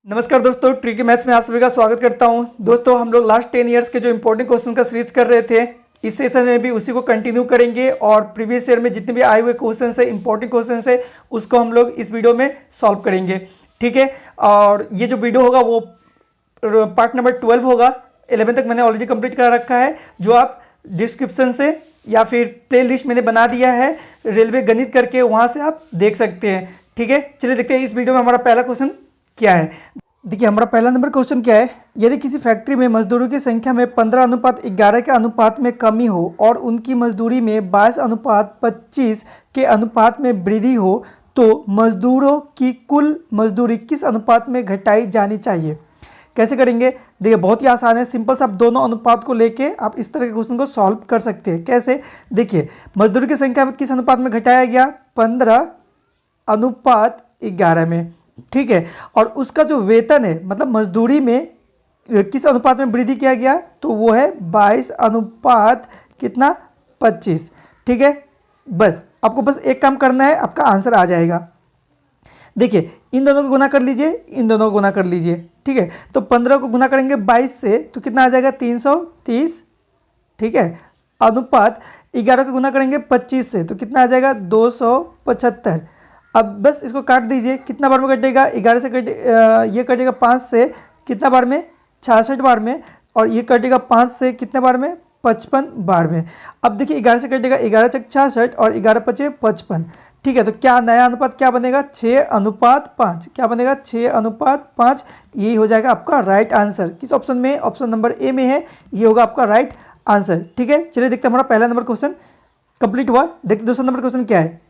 नमस्कार दोस्तों, tricky maths में आप सभी का स्वागत करता हूं। दोस्तों, हम लोग लास्ट 10 इयर्स के जो इंपॉर्टेंट क्वेश्चन का सीरीज कर रहे थे, इस सेशन में भी उसी को कंटिन्यू करेंगे और प्रीवियस ईयर में जितने भी आए हुए क्वेश्चन है, इंपॉर्टेंट क्वेश्चन है, उसको हम लोग इस वीडियो में सॉल्व करेंगे। ठीक है, और ये जो वीडियो होगा वो पार्ट नंबर 12 होगा। 11 तक मैंने ऑलरेडी कंप्लीट करा रखा है, जो आप डिस्क्रिप्शन से या फिर प्ले लिस्ट मैंने बना दिया है रेलवे गणित करके, वहाँ से आप देख सकते हैं। ठीक है, चलिए देखते हैं इस वीडियो में हमारा पहला क्वेश्चन क्या है। देखिए, हमारा पहला नंबर क्वेश्चन क्या है। यदि किसी फैक्ट्री में मजदूरों की संख्या में 15:11 के अनुपात में कमी हो और उनकी मजदूरी में 22:25 के अनुपात में वृद्धि हो, तो मजदूरों की कुल मजदूरी किस अनुपात में घटाई जानी चाहिए। कैसे करेंगे? देखिए, बहुत ही आसान है, सिंपल सा आप दोनों अनुपात को लेके आप इस तरह के क्वेश्चन को सॉल्व कर सकते हैं। कैसे? देखिए, मजदूरी की संख्या में किस अनुपात में घटाया गया? 15:11 में। ठीक है, और उसका जो वेतन है, मतलब मजदूरी में किस अनुपात में वृद्धि किया गया, तो वो है 22:25। ठीक है, बस आपको बस एक काम करना है, आपका आंसर आ जाएगा। देखिए, इन दोनों को गुना कर लीजिए, इन दोनों को गुना कर लीजिए। ठीक है, तो 15 को गुना करेंगे 22 से तो कितना आ जाएगा? 330। ठीक है, अनुपात 11 को गुना करेंगे 25 से तो कितना आ जाएगा? 275। अब बस इसको काट दीजिए, कितना बार में कटेगा? 11 से ये कटेगा 5 से कितना बार में? 66 बार में। और ये कटेगा 5 से कितने बार में? 55 बार में। अब देखिए, 11 से कटेगा 11 चक 66 और 11 पचे 55। ठीक है, तो क्या नया अनुपात क्या बनेगा? 6:5। क्या बनेगा? 6:5। यही हो जाएगा आपका राइट आंसर। किस ऑप्शन में? ऑप्शन नंबर ए में है, ये होगा आपका राइट आंसर। ठीक है, चलिए देखते हैं हमारा पहला नंबर क्वेश्चन कंप्लीट हुआ। देखते दूसरा नंबर क्वेश्चन क्या है।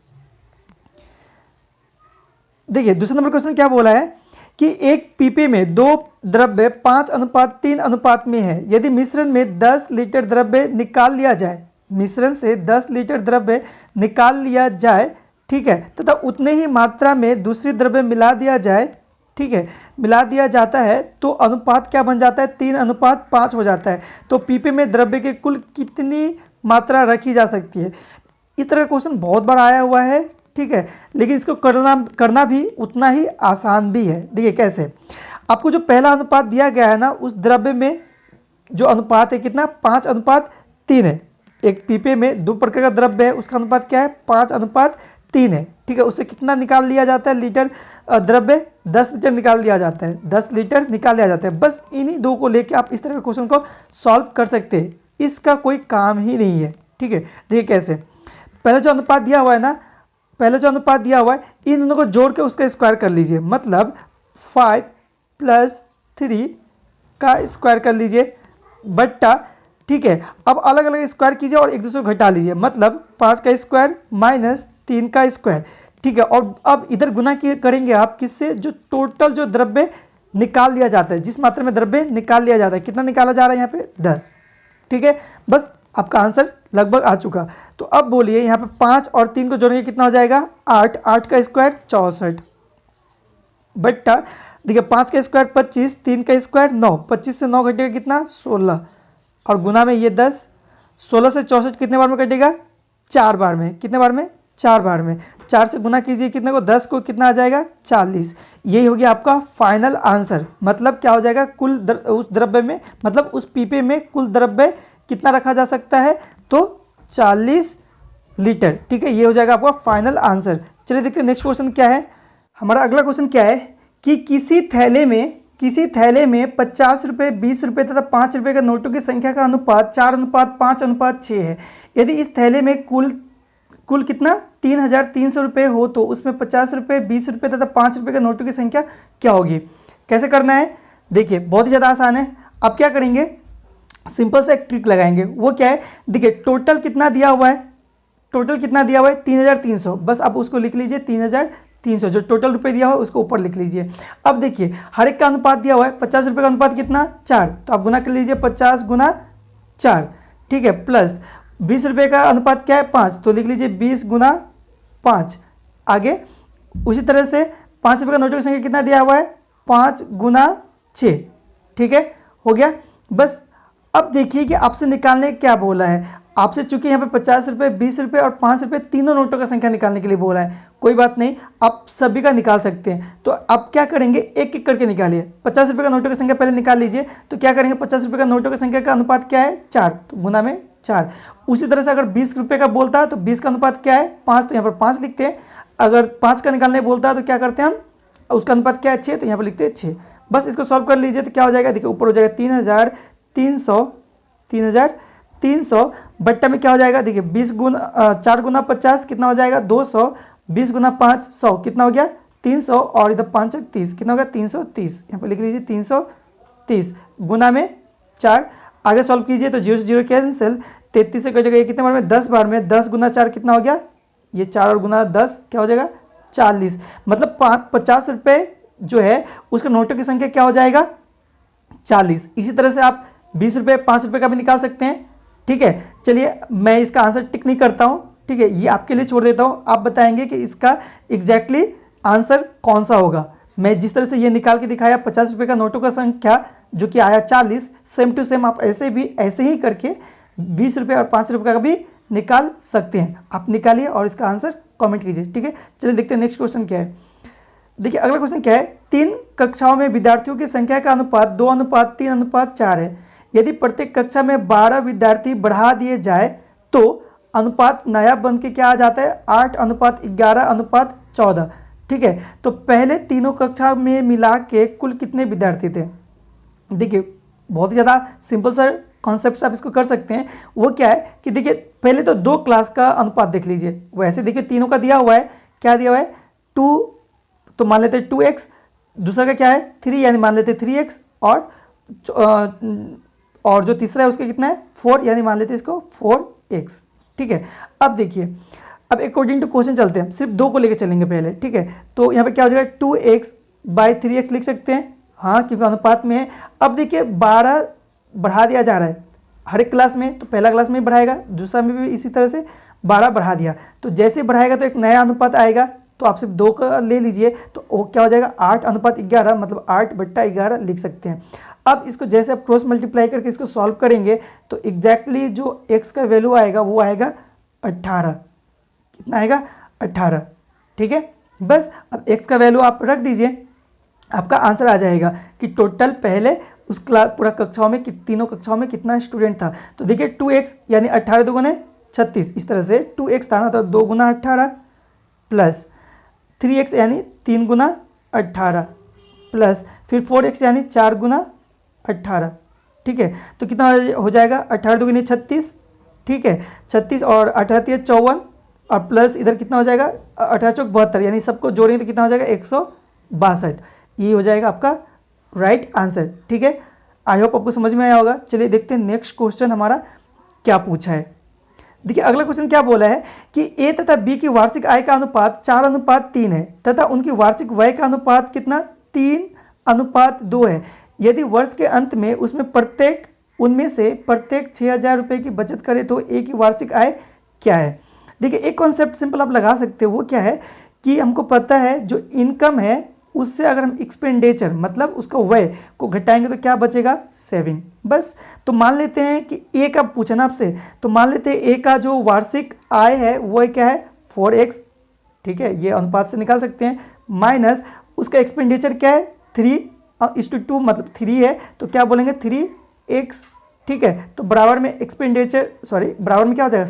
देखिए, दूसरा नंबर क्वेश्चन क्या बोला है कि एक पीपे में 2 द्रव्य 5:3 अनुपात में है। यदि मिश्रण में 10 लीटर द्रव्य निकाल लिया जाए, मिश्रण से 10 लीटर द्रव्य निकाल लिया जाए, ठीक है, तथा उतने ही मात्रा में दूसरी द्रव्य मिला दिया जाए, ठीक है, मिला दिया जाता है, तो अनुपात क्या बन जाता है? 3:5 हो जाता है। तो पीपे में द्रव्य के कुल कितनी मात्रा रखी जा सकती है? इस तरह का क्वेश्चन बहुत बार आया हुआ है। ठीक है, लेकिन इसको करना भी उतना ही आसान भी है। देखिए कैसे, आपको जो पहला अनुपात दिया गया है ना, उस द्रव्य में जो अनुपात है कितना? 5:3 है। एक पीपे में 2 प्रकार का द्रव्य है, उसका अनुपात क्या है? 5:3 है। ठीक है, उससे कितना निकाल लिया जाता है लीटर द्रव्य? 10 लीटर निकाल दिया जाता है। 10 लीटर निकाल लिया जाता है। बस इन्हीं दो को लेके आप इस तरह के क्वेश्चन को सॉल्व कर सकते हैं, इसका कोई काम ही नहीं है। ठीक है, देखिए कैसे, पहला जो अनुपात दिया हुआ है ना, पहले जो अनुपात दिया हुआ है, इन दोनों को जोड़ के उसका स्क्वायर कर लीजिए। मतलब 5 + 3 का स्क्वायर कर लीजिए बट्टा, ठीक है, अब अलग अलग स्क्वायर कीजिए और एक दूसरे को घटा लीजिए। मतलब 5 का स्क्वायर माइनस 3 का स्क्वायर। ठीक है, और अब इधर गुना करेंगे आप किससे? जो टोटल जो द्रव्य निकाल लिया जाता है, जिस मात्रा में द्रव्य निकाल लिया जाता है, कितना निकाला जा रहा है यहाँ पे? 10। ठीक है, बस आपका आंसर लगभग आ चुका। तो अब बोलिए, यहाँ पे 5 और 3 को जोड़ेंगे कितना हो जाएगा? 8। 8 का स्क्वायर 64 बट्टा, देखिए 5 का स्क्वायर 25, 3 का स्क्वायर 9, 25 से 9 घटेगा कितना? 16, और गुना में ये 10। 16 से 64 कितने बार में कटेगा? 4 बार में। कितने बार में? 4 बार में। 4 से गुना कीजिए कितने को? 10 को, कितना आ जाएगा? 40। यही हो गया आपका फाइनल आंसर। मतलब क्या हो जाएगा? कुल उस द्रव्य में, मतलब उस पीपे में कुल द्रव्य कितना रखा जा सकता है? तो 40 लीटर। ठीक है, ये हो जाएगा आपका फाइनल आंसर। चलिए देखते हैं नेक्स्ट क्वेश्चन क्या है। हमारा अगला क्वेश्चन क्या है कि किसी थैले में 50 रुपये, 20 रुपये तथा 5 रुपये के नोटों की संख्या का अनुपात 4:5:6 है। यदि इस थैले में कुल कितना? 3,300 रुपये हो, तो उसमें 50 रुपये, 20 रुपये तथा 5 रुपये के नोटों की संख्या क्या होगी? कैसे करना है? देखिए, बहुत ही ज़्यादा आसान है। अब क्या करेंगे? सिंपल सा एक ट्रिक लगाएंगे। वो क्या है? देखिए, टोटल कितना दिया हुआ है? टोटल कितना दिया हुआ है? 3,300। बस आप उसको लिख लीजिए 3,300, जो टोटल रुपए दिया हुआ है उसको ऊपर लिख लीजिए। अब देखिए, हर एक का अनुपात दिया हुआ है। 50 रुपये का अनुपात कितना? 4, तो आप गुना कर लीजिए 50 गुना 4। ठीक है, प्लस 20 रुपये का अनुपात क्या है? 5, तो लिख लीजिए 20 गुना 5। आगे उसी तरह से 5 रुपये का नोटों की संख्या कितना दिया हुआ है? 5 गुना 6। ठीक है, हो गया। बस अब देखिए कि आपसे निकालने क्या बोला है। आपसे चूंकि यहाँ पे 50 रुपये, 20 रुपये और 5 रुपये तीनों नोटों का संख्या निकालने के लिए बोला है, कोई बात नहीं, आप सभी का निकाल सकते हैं। तो आप क्या करेंगे, एक एक करके निकालिए। 50 रुपये का नोटों की संख्या पहले निकाल लीजिए। तो क्या करेंगे, 50 रुपये का नोटों की संख्या का अनुपात क्या है, 4, तो गुना में 4। उसी तरह से अगर 20 रुपये का बोलता है तो 20 का अनुपात क्या है, 5, तो यहाँ पर 5 लिखते हैं। अगर 5 का निकालने बोलता है तो क्या करते हैं हम, उसका अनुपात क्या है, 6, तो यहाँ पर लिखते हैं 6। बस इसको सॉल्व कर लीजिए तो क्या हो जाएगा, देखिए ऊपर हो जाएगा 3300 बट्टा में क्या हो जाएगा, देखिए 20 गुना 4 गुना 50 कितना हो जाएगा, 200, 20 गुना 5 100 कितना हो गया, 300, और इधर 5 30 कितना हो गया, 330। यहाँ पर लिख लीजिए 330 गुना में 4। आगे सॉल्व कीजिए तो 0 से 0 कैंसिल, 33 से कटेगा, ये कितने बार में, 10 बार में, 10 गुना 4 कितना हो गया, ये 4 और गुना 10 क्या हो जाएगा, 40। मतलब 50 रुपये जो है उसके नोटों की संख्या क्या हो जाएगा, 40। इसी तरह से आप 20 रुपये, 5 रुपये का भी निकाल सकते हैं। ठीक है, चलिए मैं इसका आंसर टिक नहीं करता हूँ, ठीक है, ये आपके लिए छोड़ देता हूँ। आप बताएंगे कि इसका एग्जैक्टली आंसर कौन सा होगा। मैं जिस तरह से ये निकाल के दिखाया 50 रुपये का नोटों का संख्या जो कि आया 40, सेम टू सेम आप ऐसे ही करके 20 रुपये और 5 रुपये का भी निकाल सकते हैं। आप निकालिए और इसका आंसर कॉमेंट कीजिए। ठीक है, चलिए देखते हैं नेक्स्ट क्वेश्चन क्या है। देखिए अगला क्वेश्चन क्या है, 3 कक्षाओं में विद्यार्थियों की संख्या का अनुपात 2:3:4 है। यदि प्रत्येक कक्षा में 12 विद्यार्थी बढ़ा दिए जाए तो अनुपात नया बन के क्या आ जाता है, 8:11:14। ठीक है, तो पहले तीनों कक्षा में मिला के कुल कितने विद्यार्थी थे। देखिए बहुत ही ज़्यादा सिंपल सा कॉन्सेप्ट से आप इसको कर सकते हैं। वो क्या है कि देखिए पहले तो 2 क्लास का अनुपात देख लीजिए। वैसे देखिए तीनों का दिया हुआ है, क्या दिया हुआ है, 2, तो मान लेते हैं 2x, दूसरा का क्या है 3, यानी मान लेते हैं 3x, और जो तीसरा है उसका कितना है 4, यानी मान लेते हैं इसको 4x। ठीक है, अब देखिए, अब अकॉर्डिंग टू क्वेश्चन चलते हैं, सिर्फ 2 को लेकर चलेंगे पहले। ठीक है, तो यहाँ पे क्या हो जाएगा, 2x/3x लिख सकते हैं, हाँ क्योंकि अनुपात में है। अब देखिए 12 बढ़ा दिया जा रहा है हर एक क्लास में, तो पहला क्लास में बढ़ाएगा, दूसरा में भी इसी तरह से 12 बढ़ा दिया, तो जैसे बढ़ाएगा तो एक नया अनुपात आएगा। तो आप सिर्फ 2 का ले लीजिए, तो वो क्या हो जाएगा 8:11, मतलब 8/11 लिख सकते हैं। अब इसको जैसे आप क्रॉस मल्टीप्लाई करके इसको सॉल्व करेंगे तो एग्जैक्टली जो x का वैल्यू आएगा वो आएगा 18। कितना आएगा, 18। ठीक है, बस अब x का वैल्यू आप रख दीजिए, आपका आंसर आ जाएगा कि टोटल पहले उस क्लास पूरा कक्षाओं में तीनों कक्षाओं में कितना स्टूडेंट था। तो देखिए 2x यानी 18 दुगुने 36, इस तरह से 2x था ना, तो 2 गुना 18 प्लस 3x यानी 3 गुना 18 प्लस फिर 4x यानी 4 गुना 18। ठीक है, तो कितना हो जाएगा, 18 दुगुनी 36। ठीक है, 36 और 18 54, और प्लस इधर कितना हो जाएगा 18 चौक 72, यानी सबको जोड़ेंगे तो कितना हो जाएगा 162। ये हो जाएगा आपका राइट आंसर। ठीक है, आई होप आपको समझ में आया होगा। चलिए देखते हैं नेक्स्ट क्वेश्चन हमारा क्या पूछा है। देखिए अगला क्वेश्चन क्या बोला है कि ए तथा बी की वार्षिक आय का अनुपात 4:3 है तथा उनकी वार्षिक व्यय का अनुपात कितना 3:2 है। यदि वर्ष के अंत में उनमें से प्रत्येक 6,000 रुपये की बचत करे तो ए की वार्षिक आय क्या है। देखिए एक कॉन्सेप्ट सिंपल आप लगा सकते हो, वो क्या है कि हमको पता है जो इनकम है उससे अगर हम एक्सपेंडिचर मतलब उसका व्यय को घटाएंगे तो क्या बचेगा, सेविंग। बस तो मान लेते हैं कि ए का पूछा ना आपसे, तो मान लेते हैं ए का जो वार्षिक आय है वो क्या है 4x। ठीक है, ये अनुपात से निकाल सकते हैं, माइनस उसका एक्सपेंडिचर क्या है 3:2, मतलब 3 है तो क्या बोलेंगे 3x। ठीक है, तो बराबर में एक्सपेंडिचर बराबर में क्या हो जाएगा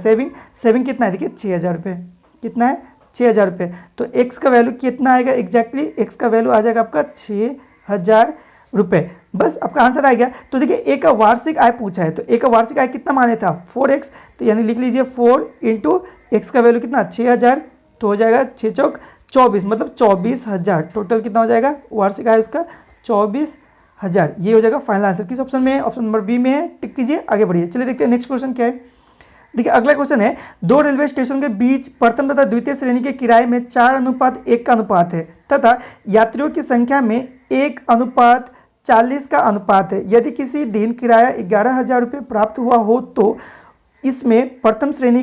सेविंग कितना है, देखिए 6,000 रुपये। कितना है 6,000 रुपये, तो x का वैल्यू कितना आएगा, एग्जैक्टली x का वैल्यू आ जाएगा आपका 6,000 रुपये। बस आपका आंसर आ गया। तो देखिए a का वार्षिक आय पूछा है, तो a का वार्षिक आय कितना माने था 4x, तो यानी लिख लीजिए 4 × x का वैल्यू कितना 6,000, तो हो जाएगा 6 चौक 24, मतलब 24,000। टोटल कितना हो जाएगा वार्षिक आय उसका 24,000। ये हो जाएगा फाइनल आंसर। किस ऑप्शन में है, ऑप्शन नंबर बी में है, टिक कीजिए, आगे बढ़िए। चलिए देखते हैं नेक्स्ट क्वेश्चन क्या है। देखिए अगला क्वेश्चन है, 2 रेलवे स्टेशन के बीच प्रथम तथा द्वितीय श्रेणी के किराए में 4:1 का अनुपात है तथा यात्रियों की संख्या में 1:40 का अनुपात है। यदि किसी दिन किराया 11,000 रुपये प्राप्त हुआ हो तो इसमें प्रथम श्रेणी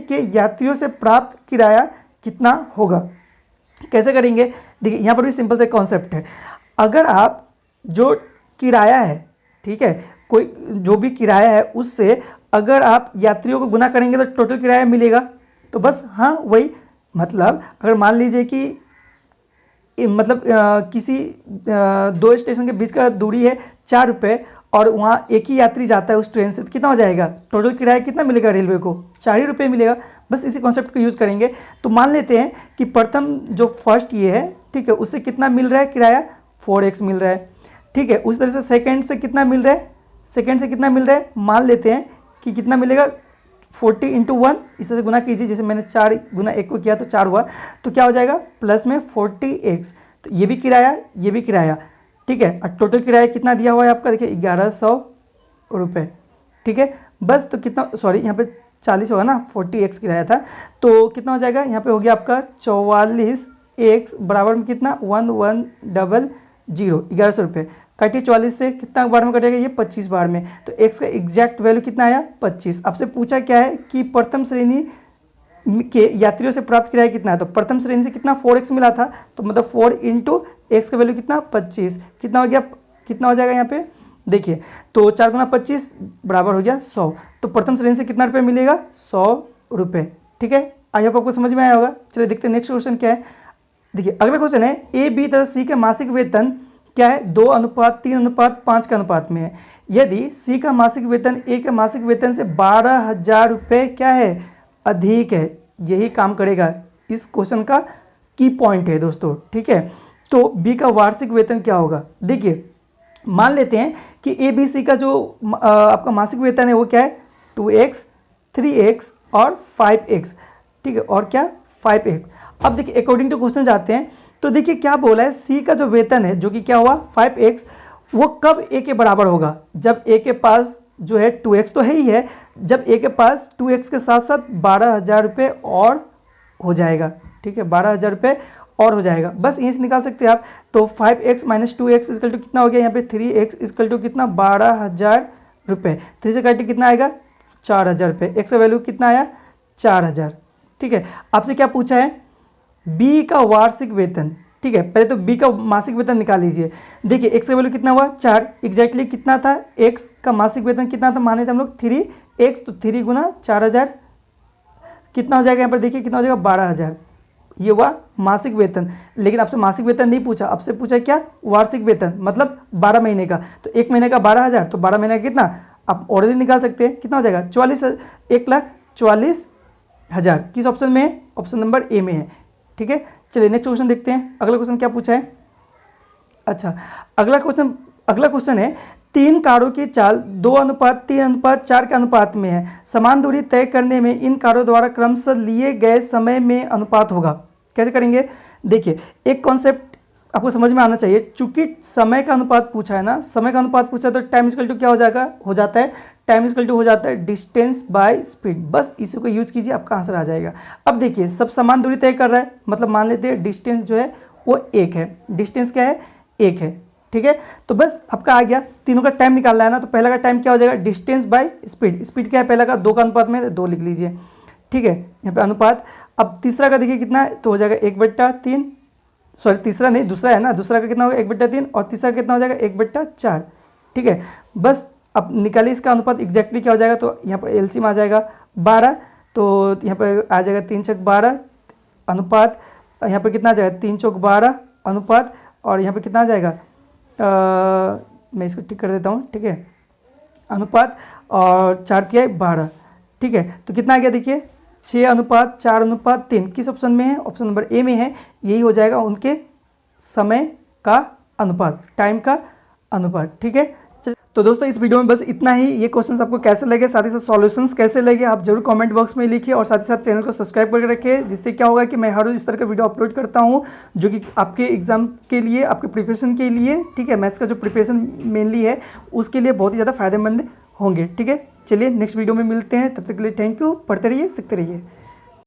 के यात्रियों से प्राप्त किराया कितना होगा। कैसे करेंगे, देखिए यहाँ पर भी सिंपल से कॉन्सेप्ट है। अगर आप जो किराया है, ठीक है, कोई जो भी किराया है उससे अगर आप यात्रियों को गुना करेंगे तो टोटल किराया मिलेगा। तो बस हाँ वही, मतलब अगर मान लीजिए कि मतलब किसी दो स्टेशन के बीच का दूरी है 4 रुपये और वहाँ एक ही यात्री जाता है उस ट्रेन से, तो कितना हो जाएगा, टोटल किराया कितना मिलेगा रेलवे को, 4 ही रुपये मिलेगा। बस इसी कॉन्सेप्ट को यूज़ करेंगे। तो मान लेते हैं कि प्रथम जो फर्स्ट ये है, ठीक है, उससे कितना मिल रहा है किराया, 4x मिल रहा है, ठीक है। उस तरह से सेकंड से कितना मिल रहा है, सेकंड से कितना मिल रहा है, मान लेते हैं कि कितना मिलेगा, 40 × 1, इस तरह से गुना कीजिए, जैसे मैंने 4 गुना 1 को किया तो 4 हुआ, तो क्या हो जाएगा प्लस में 40x। तो ये भी किराया, ये भी किराया, ठीक है। और टोटल किराया कितना दिया हुआ है आपका, देखिए 1100 रुपये, ठीक है। बस तो कितना, सॉरी यहाँ पे 40 होगा ना, 40x किराया था, तो कितना हो जाएगा, यहाँ पे हो गया आपका 44x बराबर में कितना 1100, 1100 रुपये। काटिए 44 से, कितना बार में कटेगा, ये 25 बार में। तो x का एग्जैक्ट वैल्यू कितना आया, 25। आपसे पूछा क्या है कि प्रथम श्रेणी के यात्रियों से प्राप्त किराया कितना है, तो प्रथम श्रेणी से कितना 4x मिला था, तो मतलब 4 × x का वैल्यू कितना 25, कितना हो गया, कितना हो जाएगा यहाँ पे देखिए, तो 4 गुना 25 बराबर हो गया 100। तो प्रथम श्रेणी से कितना रुपये मिलेगा, 100 रुपये, ठीक है। आई होप आपको समझ में आया होगा। चलिए देखते हैं नेक्स्ट क्वेश्चन क्या है। देखिए अगला क्वेश्चन है, ए बी तथा सी के मासिक वेतन क्या है, 2:3:5 के अनुपात में है। यदि सी का मासिक वेतन ए के मासिक वेतन से 12,000 रुपये क्या है, अधिक है, यही काम करेगा, इस क्वेश्चन का की पॉइंट है दोस्तों, ठीक है। तो बी का वार्षिक वेतन क्या होगा, देखिए मान लेते हैं कि ए बी सी का जो आपका मासिक वेतन है वो क्या है, 2x, 3x और 5x, ठीक है, और क्या 5x। अब देखिए अकॉर्डिंग टू क्वेश्चन जाते हैं, तो देखिए क्या बोला है, सी का जो वेतन है जो कि क्या हुआ 5x, वो कब ए के बराबर होगा, जब ए के पास जो है 2x तो है ही है, जब ए के पास 2x के साथ साथ 12,000 रुपये और हो जाएगा, ठीक है, 12,000 रुपये और हो जाएगा। बस यहीं से निकाल सकते हैं आप। तो 5x - 2x इक्वल टू कितना हो गया, यहाँ पे 3x इक्वल टू कितना 12,000 रुपये, 3 से काटे कितना आएगा 4,000 रुपये, x का वैल्यू कितना आया 4,000, ठीक है। आपसे क्या पूछा है, बी का वार्षिक वेतन, ठीक है। पहले तो बी का मासिक वेतन निकाल लीजिए। देखिए x का वैल्यू कितना हुआ 4, एग्जैक्टली कितना था, x का मासिक वेतन कितना था, माने थे हम लोग 3x, तो 3 गुना 4,000 कितना हो जाएगा, यहाँ पर देखिए कितना हो जाएगा 12,000, ये हुआ मासिक वेतन। लेकिन आपसे मासिक वेतन नहीं पूछा, आपसे पूछा क्या वार्षिक वेतन, मतलब 12 महीने का। तो एक महीने का 12,000, तो 12 महीने का कितना आप ऑलरेडी निकाल सकते हैं, कितना हो जाएगा 1,44,000। किस ऑप्शन में है, ऑप्शन नंबर ए में है, ठीक है। चलिए नेक्स्ट क्वेश्चन देखते हैं। अगला क्वेश्चन क्या पूछा है, अच्छा अगला क्वेश्चन है, 3 कारों की चाल 2:3:4 के अनुपात में है। समान दूरी तय करने में इन कारों द्वारा क्रमशः लिए गए समय में अनुपात होगा। कैसे करेंगे, देखिए एक कॉन्सेप्ट आपको समझ में आना चाहिए। चूंकि समय का अनुपात पूछा है ना, समय का अनुपात पूछा है, तो टाइम इक्वल टू क्या हो जाता है, टाइम इक्वल टू हो जाता है डिस्टेंस बाय स्पीड। बस इसी को यूज कीजिए, आपका आंसर आ जाएगा। अब देखिए सब समान दूरी तय कर रहा है, मतलब मान लेते हैं डिस्टेंस जो है वो 1 है, डिस्टेंस क्या है 1 है, ठीक है। तो बस आपका आ गया, तीनों का टाइम निकालना है ना, तो पहला का टाइम क्या हो जाएगा डिस्टेंस बाय स्पीड, स्पीड क्या है पहला का 2 का अनुपात में 2 लिख लीजिए, ठीक है, यहाँ पे अनुपात। अब तीसरा का देखिए कितना है, तो हो जाएगा 1/3, सॉरी तीसरा नहीं दूसरा है ना, दूसरा का कितना होगा 1/3 और तीसरा का कितना हो जाएगा 1/4, ठीक है। बस अब निकालिए इसका अनुपात एग्जैक्टली क्या हो जाएगा, तो यहाँ पर एलसीएम आ जाएगा 12, तो यहाँ पर आ जाएगा 3 × 12 अनुपात, यहाँ पर कितना आ जाएगा 3 × 12 अनुपात, और यहाँ पर कितना आ जाएगा मैं इसको ठीक कर देता हूँ, ठीक है, अनुपात, और 4 किया 12, ठीक है। तो कितना आ गया देखिए 6:4:3, किस ऑप्शन में है, ऑप्शन नंबर ए में है। यही हो जाएगा उनके समय का अनुपात, टाइम का अनुपात, ठीक है। तो दोस्तों इस वीडियो में बस इतना ही। ये क्वेश्चंस आपको कैसे लगे, साथ ही साथ सॉल्यूशंस कैसे लगे, आप जरूर कमेंट बॉक्स में लिखिए, और साथ ही साथ चैनल को सब्सक्राइब करके रखिए, जिससे क्या होगा कि मैं हर रोज इस तरह का वीडियो अपलोड करता हूँ, जो कि आपके एग्जाम के लिए, आपके प्रिपरेशन के लिए, ठीक है, मैथ्स का जो प्रिपरेशन मेनली है उसके लिए बहुत ही ज़्यादा फायदेमंद होंगे, ठीक है। चलिए नेक्स्ट वीडियो में मिलते हैं, तब तक के लिए थैंक यू, पढ़ते रहिए, सीखते रहिए।